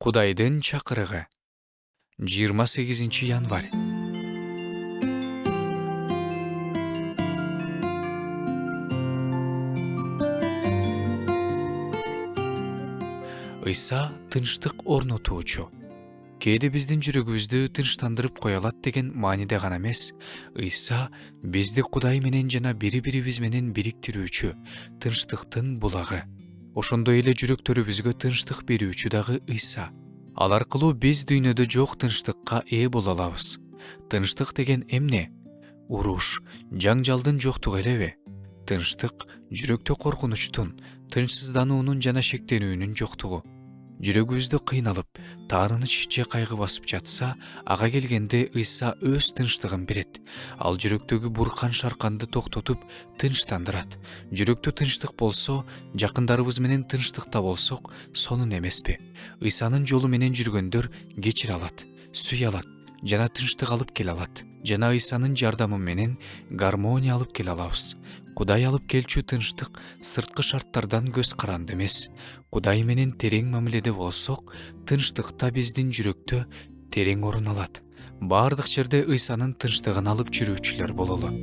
Кудайдын чакырыгы. 28 январь. Ыйса тынчтык орнотуучу. Кээде биздин жүрөгүбүздү тынчтандырып кое алат деген мааниде гана эмес, Ыйса бизди Кудай менен жана бири-бирибиз менен бириктирүүчү, тынчтыктын булагы. Ошондой эле жүрөктөрүбүзгө тынчтык берүүчү дагы Ыйса. Ал аркылуу биз дүйнөдө жок тынчтыкка ээ боло алабыз. Тынчтык деген эмне? Уруш, жаңжалдын жоктугу элеби? Тынчтык жүрөктө коркунучтун, тынчсыздануунун жана шектенүүнүн жоктугу. Жүрөгүбүздө кыйналып, таарыныч же кайгы басып жатса, ага келгенде Ыйса өз тынчтыгын берет. Ал жүрөктөгү буркан шарканды токтотуп, тынчтандырат. Жүрөктө тынчтык болсо, жакындарыбыз менен тынчтыкта болсок, сонун эмеспи? Ыйсанын жолу менен жүргөндөр кечире алат, сүйө алат жана тынчтык алып келе алат. Жана Ыйсанын жардамы менен гармония алып келе алабыз. Кудай алып келчү тынчтык сырткы шарттардан көз каранды эмес. Кудай менен терең мамиледе болсок, тынчтыкта биздин жүрөктө терең орун алат. Бардык жерде Ыйсанын тынчтыгын алып жүрүүчүлөр бололу.